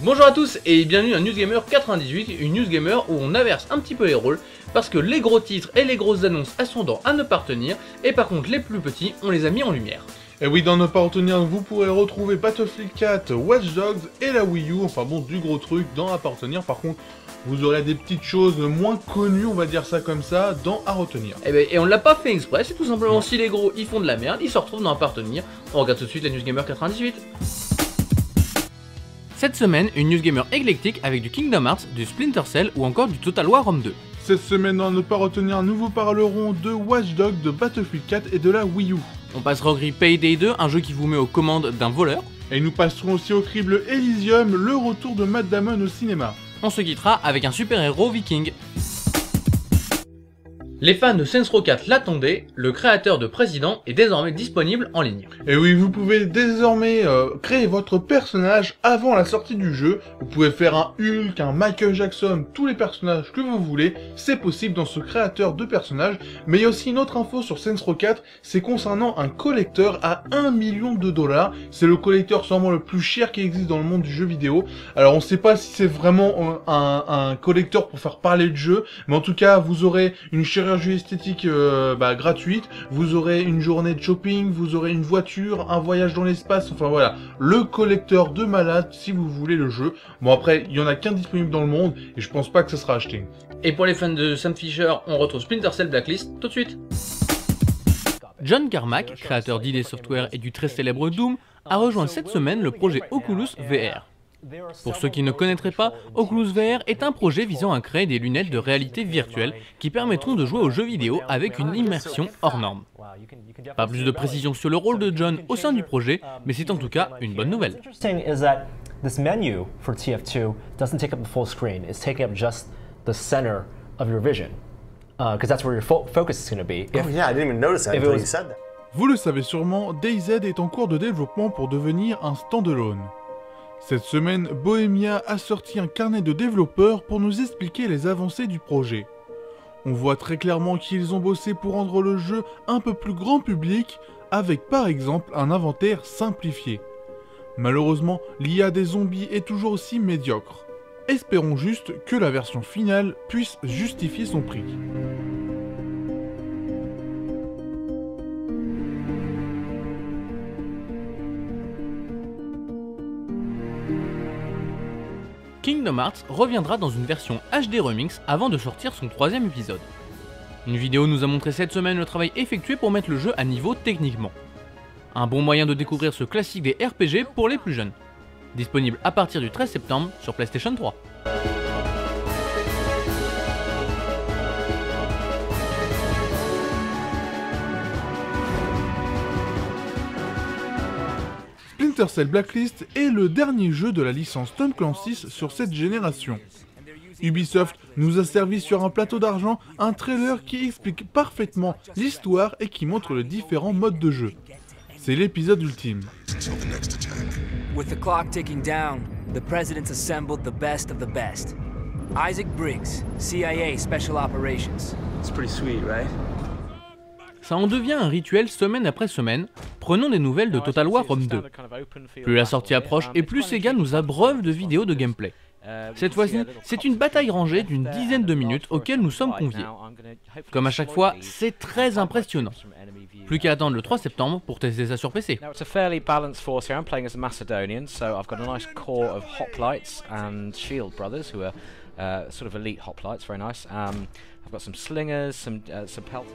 Bonjour à tous et bienvenue à Newsgamer 98, une Newsgamer où on inverse un petit peu les rôles parce que les gros titres et les grosses annonces elles sont dans à ne pas retenir et par contre les plus petits on les a mis en lumière. Et oui, dans ne pas retenir, vous pourrez retrouver Battlefield 4, Watch Dogs et la Wii U, enfin bon, du gros truc dans à pas retenir. Par contre, vous aurez des petites choses moins connues, on va dire ça comme ça, dans à retenir. Et on l'a pas fait exprès, c'est tout simplement si les gros ils font de la merde, ils se retrouvent dans à pas retenir. On regarde tout de suite la Newsgamer 98. Cette semaine, une Newsgamer éclectique avec du Kingdom Hearts, du Splinter Cell ou encore du Total War Rome 2. Cette semaine, dans ne pas retenir, nous vous parlerons de Watch Dogs, de Battlefield 4 et de la Wii U. On passera au gris Payday 2, un jeu qui vous met aux commandes d'un voleur. Et nous passerons aussi au crible Elysium, le retour de Matt Damon au cinéma. On se quittera avec un super-héros viking. Les fans de Saints Row 4 l'attendaient, le créateur de Président est désormais disponible en ligne. Et oui, vous pouvez désormais créer votre personnage avant la sortie du jeu. Vous pouvez faire un Hulk, un Michael Jackson, tous les personnages que vous voulez. C'est possible dans ce créateur de personnages. Mais il y a aussi une autre info sur Saints Row 4, c'est concernant un collecteur à 1 million de $. C'est le collecteur sûrement le plus cher qui existe dans le monde du jeu vidéo. Alors on sait pas si c'est vraiment un collecteur pour faire parler le jeu, mais en tout cas vous aurez une chirurgie esthétique gratuite, vous aurez une journée de shopping, vous aurez une voiture, un voyage dans l'espace, enfin voilà, le collecteur de malade si vous voulez le jeu. Bon après, il y en a qu'un disponible dans le monde et je pense pas que ça sera acheté. Et pour les fans de Sam Fisher, on retrouve Splinter Cell Blacklist tout de suite. John Carmack, créateur d'ID Software et du très célèbre Doom, a rejoint cette semaine le projet Oculus VR. Pour ceux qui ne connaîtraient pas, Oculus VR est un projet visant à créer des lunettes de réalité virtuelle qui permettront de jouer aux jeux vidéo avec une immersion hors norme. Pas plus de précision sur le rôle de John au sein du projet, mais c'est en tout cas une bonne nouvelle. This menu for TF2 doesn't take up the full screen. It's taking up just the center of your vision, because that's where your focus is going to be. Oh yeah, I didn't even notice that until you said that. Vous le savez sûrement, DayZ est en cours de développement pour devenir un standalone. Cette semaine, Bohemia a sorti un carnet de développeurs pour nous expliquer les avancées du projet. On voit très clairement qu'ils ont bossé pour rendre le jeu un peu plus grand public, avec par exemple un inventaire simplifié. Malheureusement, l'IA des zombies est toujours aussi médiocre. Espérons juste que la version finale puisse justifier son prix. Kingdom Hearts reviendra dans une version HD Remix avant de sortir son 3e épisode. Une vidéo nous a montré cette semaine le travail effectué pour mettre le jeu à niveau techniquement. Un bon moyen de découvrir ce classique des RPG pour les plus jeunes. Disponible à partir du 13 septembre sur PlayStation 3. Splinter Cell Blacklist est le dernier jeu de la licence Tom Clancy's sur cette génération. Ubisoft nous a servi sur un plateau d'argent un trailer qui explique parfaitement l'histoire et qui montre les différents modes de jeu. C'est l'épisode ultime. With the clock ticking down, the president's assembled the best of the best. Isaac Briggs, CIA Special Operations. It's pretty sweet, right? Ça en devient un rituel semaine après semaine, prenons des nouvelles de Total War Rome 2. Plus la sortie approche et plus Sega nous abreuve de vidéos de gameplay. Cette fois-ci, c'est une bataille rangée d'une dizaine de minutes auxquelles nous sommes conviés. Comme à chaque fois, c'est très impressionnant. Plus qu'à attendre le 3 septembre pour tester ça sur PC. Now it's a fairly balanced force here. I'm playing as a Macedonian, so I've got a nice core of hoplites and shield brothers who are sort of elite hoplites, very nice. I've got some slingers, some pelt.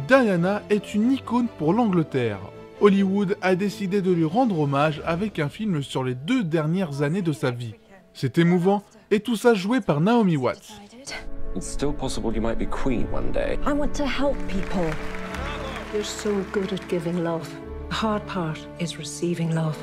Diana est une icône pour l'Angleterre. Hollywood a décidé de lui rendre hommage avec un film sur les 2 dernières années de sa vie. C'est émouvant, et tout ça joué par Naomi Watts. It's still possible you might be queen one day. I want to help people. You're so good at giving love. The hard part is receiving love.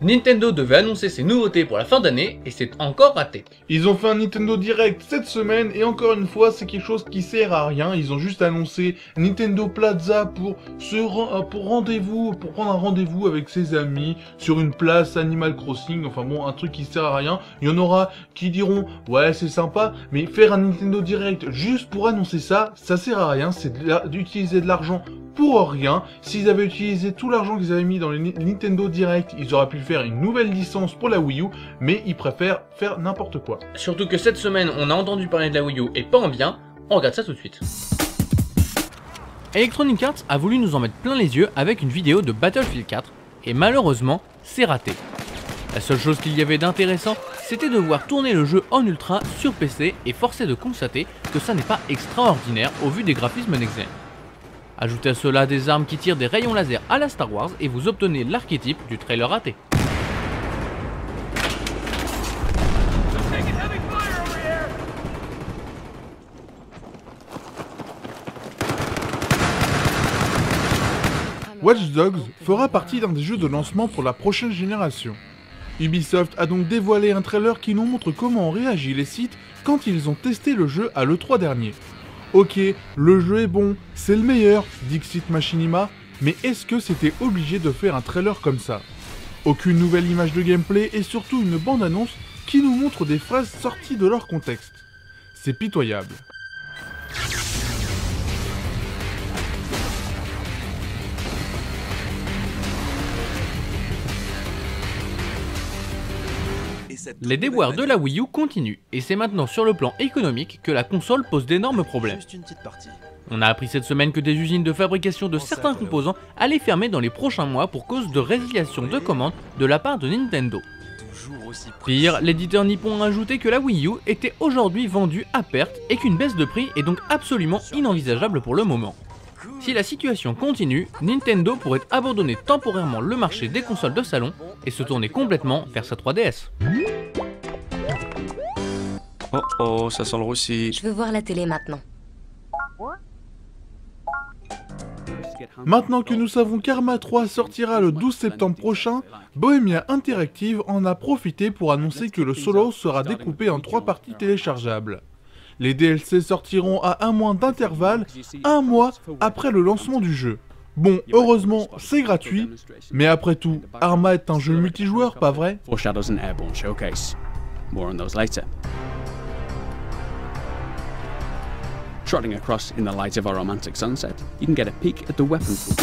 Nintendo devait annoncer ses nouveautés pour la fin d'année et c'est encore raté. Ils ont fait un Nintendo Direct cette semaine et encore une fois c'est quelque chose qui sert à rien. Ils ont juste annoncé Nintendo Plaza pour prendre un rendez-vous avec ses amis sur une place Animal Crossing. Enfin bon, un truc qui sert à rien. Il y en aura qui diront ouais c'est sympa, mais faire un Nintendo Direct juste pour annoncer ça, ça sert à rien. C'est d'utiliser de l'argent pour rien. S'ils avaient utilisé tout l'argent qu'ils avaient mis dans les Nintendo Direct, ils auraient pu le faire une nouvelle licence pour la Wii U, mais ils préfèrent faire n'importe quoi. Surtout que cette semaine, on a entendu parler de la Wii U et pas en bien, on regarde ça tout de suite. Electronic Arts a voulu nous en mettre plein les yeux avec une vidéo de Battlefield 4, et malheureusement, c'est raté. La seule chose qu'il y avait d'intéressant, c'était de voir tourner le jeu en ultra sur PC et forcer de constater que ça n'est pas extraordinaire au vu des graphismes next-gen. Ajoutez à cela des armes qui tirent des rayons laser à la Star Wars et vous obtenez l'archétype du trailer raté. Watch Dogs fera partie d'un des jeux de lancement pour la prochaine génération. Ubisoft a donc dévoilé un trailer qui nous montre comment ont réagi les sites quand ils ont testé le jeu à l'E3 dernier. Ok, le jeu est bon, c'est le meilleur, Dixit Machinima, mais est-ce que c'était obligé de faire un trailer comme ça? Aucune nouvelle image de gameplay et surtout une bande-annonce qui nous montre des phrases sorties de leur contexte. C'est pitoyable. Les déboires de la Wii U continuent, et c'est maintenant sur le plan économique que la console pose d'énormes problèmes. On a appris cette semaine que des usines de fabrication de certains composants allaient fermer dans les prochains mois pour cause de résiliation de commandes de la part de Nintendo. Pire, l'éditeur nippon a ajouté que la Wii U était aujourd'hui vendue à perte et qu'une baisse de prix est donc absolument inenvisageable pour le moment. Si la situation continue, Nintendo pourrait abandonner temporairement le marché des consoles de salon et se tourner complètement vers sa 3DS. Oh oh, ça sent le roussi. Je veux voir la télé maintenant. Maintenant que nous savons qu'Arma 3 sortira le 12 septembre prochain, Bohemia Interactive en a profité pour annoncer que le solo sera découpé en 3 parties téléchargeables. Les DLC sortiront à un mois d'intervalle, un mois après le lancement du jeu. Bon, heureusement, c'est gratuit, mais après tout, Arma est un jeu multijoueur, pas vrai? Foreshadows an airborne showcase. More on those later. Trotting across in the light of a romantic sunset, you can get a peek at the weapon pool.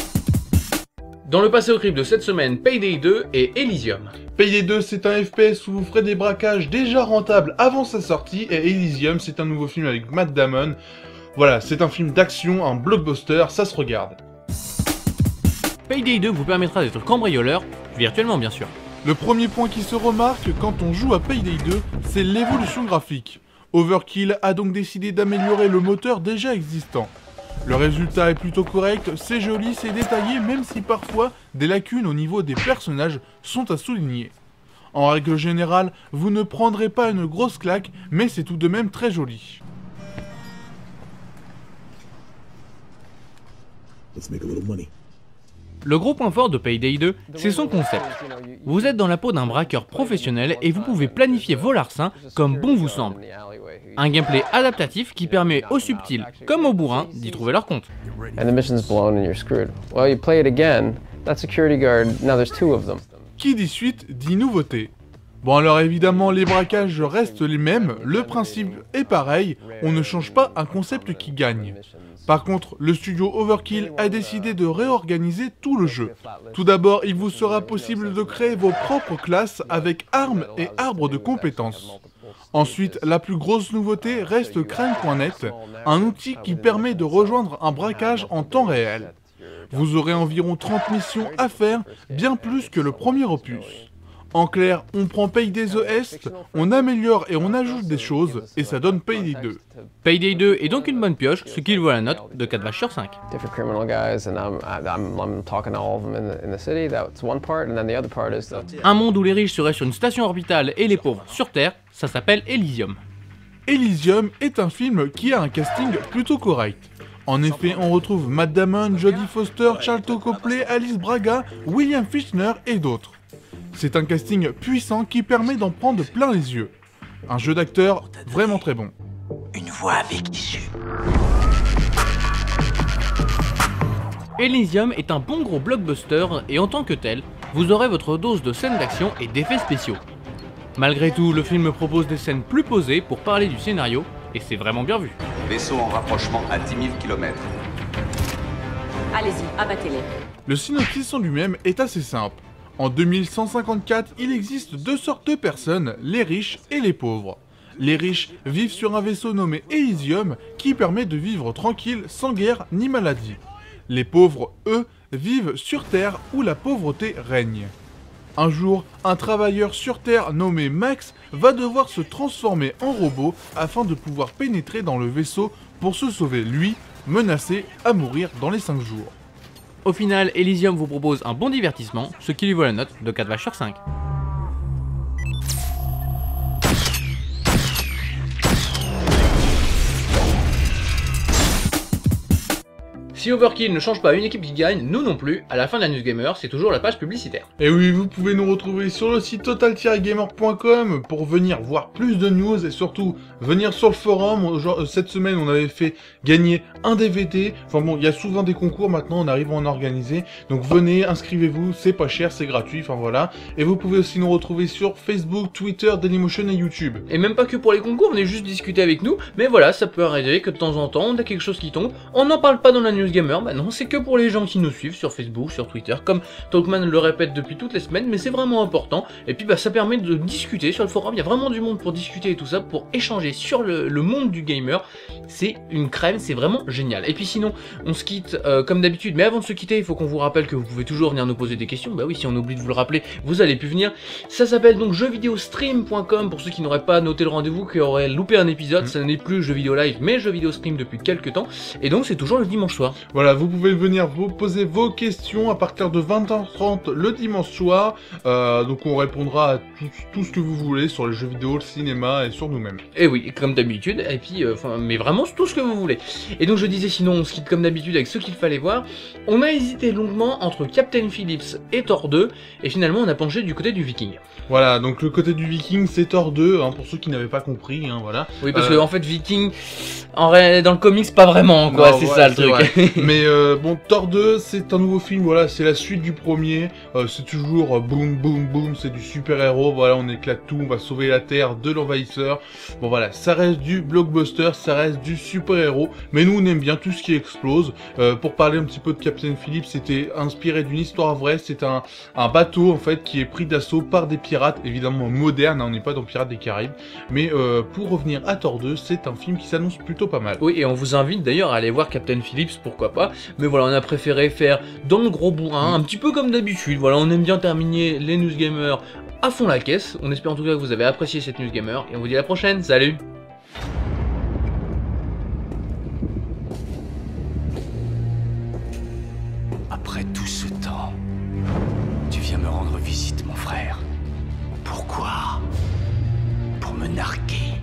Dans le passé au crime de cette semaine, Payday 2 et Elysium. Payday 2, c'est un FPS où vous ferez des braquages déjà rentables avant sa sortie, et Elysium, c'est un nouveau film avec Matt Damon. Voilà, c'est un film d'action, un blockbuster, ça se regarde. Payday 2 vous permettra d'être cambrioleur, virtuellement bien sûr. Le premier point qui se remarque quand on joue à Payday 2, c'est l'évolution graphique. Overkill a donc décidé d'améliorer le moteur déjà existant. Le résultat est plutôt correct, c'est joli, c'est détaillé, même si parfois des lacunes au niveau des personnages sont à souligner. En règle générale, vous ne prendrez pas une grosse claque, mais c'est tout de même très joli. Le gros point fort de Payday 2, c'est son concept. Vous êtes dans la peau d'un braqueur professionnel et vous pouvez planifier vos larcins comme bon vous semble. Un gameplay adaptatif qui permet aux subtils comme aux bourrins d'y trouver leur compte. Qui dit suite dit nouveauté. Bon alors évidemment les braquages restent les mêmes, le principe est pareil, on ne change pas un concept qui gagne. Par contre, le studio Overkill a décidé de réorganiser tout le jeu. Tout d'abord, il vous sera possible de créer vos propres classes avec armes et arbres de compétences. Ensuite, la plus grosse nouveauté reste Crime.net, un outil qui permet de rejoindre un braquage en temps réel. Vous aurez environ 30 missions à faire, bien plus que le premier opus. En clair, on prend Payday the Est, on améliore et on ajoute des choses, et ça donne Payday 2. Payday 2 est donc une bonne pioche, ce qui lui vaut la note de 4 vaches sur 5. Un monde où les riches seraient sur une station orbitale et les pauvres sur Terre, ça s'appelle Elysium. Elysium est un film qui a un casting plutôt correct. En effet, on retrouve Matt Damon, Jodie Foster, Charlton Copley, Alice Braga, William Fichtner et d'autres. C'est un casting puissant qui permet d'en prendre plein les yeux. Un jeu d'acteur vraiment très bon. Une voix avec issue. Elysium est un bon gros blockbuster et en tant que tel, vous aurez votre dose de scènes d'action et d'effets spéciaux. Malgré tout, le film propose des scènes plus posées pour parler du scénario et c'est vraiment bien vu. Vaisseau en rapprochement à 10 000 km. Allez-y, abattez-les. Le synopsis en lui-même est assez simple. En 2154, il existe deux sortes de personnes, les riches et les pauvres. Les riches vivent sur un vaisseau nommé Elysium qui permet de vivre tranquille sans guerre ni maladie. Les pauvres, eux, vivent sur Terre où la pauvreté règne. Un jour, un travailleur sur Terre nommé Max va devoir se transformer en robot afin de pouvoir pénétrer dans le vaisseau pour se sauver lui, menacé à mourir dans les 5 jours. Au final, Elysium vous propose un bon divertissement, ce qui lui vaut la note de 4 vaches sur 5. Si Overkill ne change pas une équipe qui gagne, nous non plus, à la fin de la News Gamer, c'est toujours la page publicitaire. Et oui, vous pouvez nous retrouver sur le site total-gamer.com pour venir voir plus de news et surtout venir sur le forum. Cette semaine, on avait fait gagner un DVD. Enfin bon, il y a souvent des concours maintenant, on arrive à en organiser. Donc venez, inscrivez-vous, c'est pas cher, c'est gratuit, enfin voilà. Et vous pouvez aussi nous retrouver sur Facebook, Twitter, Dailymotion et YouTube. Et même pas que pour les concours, venez juste discuter avec nous. Mais voilà, ça peut arriver que de temps en temps, on a quelque chose qui tombe. On n'en parle pas dans la News Gamer, bah non, c'est que pour les gens qui nous suivent sur Facebook, sur Twitter, comme Talkman le répète depuis toutes les semaines, mais c'est vraiment important. Et puis bah ça permet de discuter sur le forum, il y a vraiment du monde pour discuter et tout ça, pour échanger sur le monde du gamer. C'est une crème, c'est vraiment génial. Et puis sinon, on se quitte comme d'habitude, mais avant de se quitter, il faut qu'on vous rappelle que vous pouvez toujours venir nous poser des questions. Bah oui, si on oublie de vous le rappeler, vous allez plus venir. Ça s'appelle donc jeuxvideostream.com pour ceux qui n'auraient pas noté le rendez-vous, qui auraient loupé un épisode. Ça n'est plus jeux vidéo live, mais jeux vidéo stream depuis quelques temps. Et donc c'est toujours le dimanche soir. Voilà, vous pouvez venir vous poser vos questions à partir de 20h30 le dimanche soir. Donc on répondra à tout ce que vous voulez sur les jeux vidéo, le cinéma et sur nous-mêmes. Et oui, comme d'habitude, et puis, mais vraiment tout ce que vous voulez. Et donc je disais sinon, on se quitte comme d'habitude avec ce qu'il fallait voir. On a hésité longuement entre Captain Phillips et Thor 2, et finalement on a penché du côté du Viking. Voilà, donc le côté du Viking c'est Thor 2, hein, pour ceux qui n'avaient pas compris, hein, voilà. Oui, parce que en fait Viking, dans le comics pas vraiment, quoi, c'est ça le truc. Mais bon, Thor 2 c'est un nouveau film, voilà, c'est la suite du premier, c'est toujours boum boum boum, c'est du super-héros, voilà, on éclate tout, on va sauver la Terre de l'envahisseur. Bon voilà, ça reste du blockbuster, ça reste du super-héros, mais nous on aime bien tout ce qui explose. Pour parler un petit peu de Captain Phillips, c'était inspiré d'une histoire vraie, c'est un bateau en fait qui est pris d'assaut par des pirates, évidemment modernes, hein, on n'est pas dans Pirates des Caraïbes, mais pour revenir à Thor 2, c'est un film qui s'annonce plutôt pas mal. Oui, et on vous invite d'ailleurs à aller voir Captain Phillips, pourquoi pas, mais voilà, on a préféré faire dans le gros bourrin, un petit peu comme d'habitude, voilà, on aime bien terminer les News Gamer à fond la caisse. On espère en tout cas que vous avez apprécié cette News Gamer, et on vous dit à la prochaine, salut! Après tout ce temps, tu viens me rendre visite, mon frère. Pourquoi? Pour me narguer.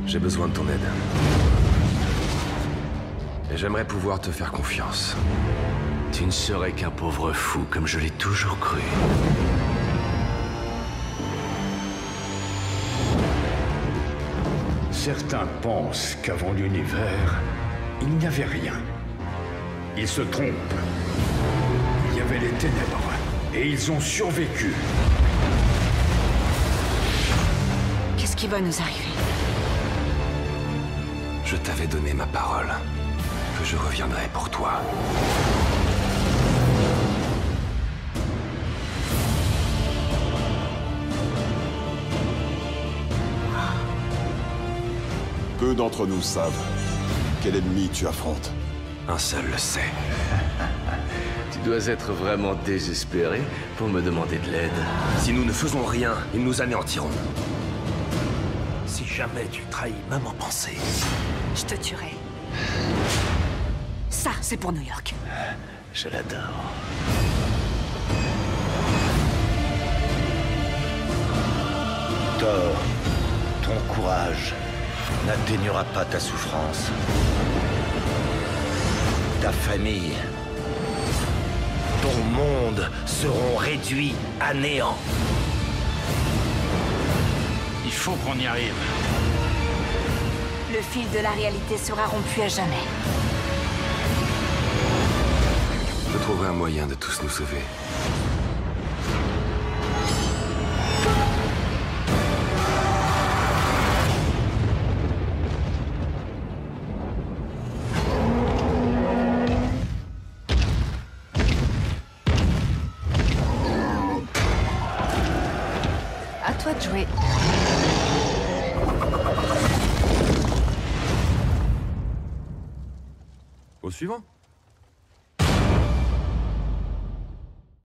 J'ai besoin de ton aide. Et j'aimerais pouvoir te faire confiance. Tu ne serais qu'un pauvre fou, comme je l'ai toujours cru. Certains pensent qu'avant l'univers, il n'y avait rien. Ils se trompent. Il y avait les ténèbres, et ils ont survécu. Qu'est-ce qui va nous arriver? Je t'avais donné ma parole, que je reviendrai pour toi. Peu d'entre nous savent quel ennemi tu affrontes. Un seul le sait. Tu dois être vraiment désespéré pour me demander de l'aide. Si nous ne faisons rien, ils nous anéantiront. Si jamais tu trahis même en pensée, je te tuerai. Ça, c'est pour New York. Je l'adore. Thor, ton courage n'atténuera pas ta souffrance. Ta famille, ton monde seront réduits à néant. Il faut qu'on y arrive. Le fil de la réalité sera rompu à jamais. Je trouverai un moyen de tous nous sauver. toi de jouer. Au suivant.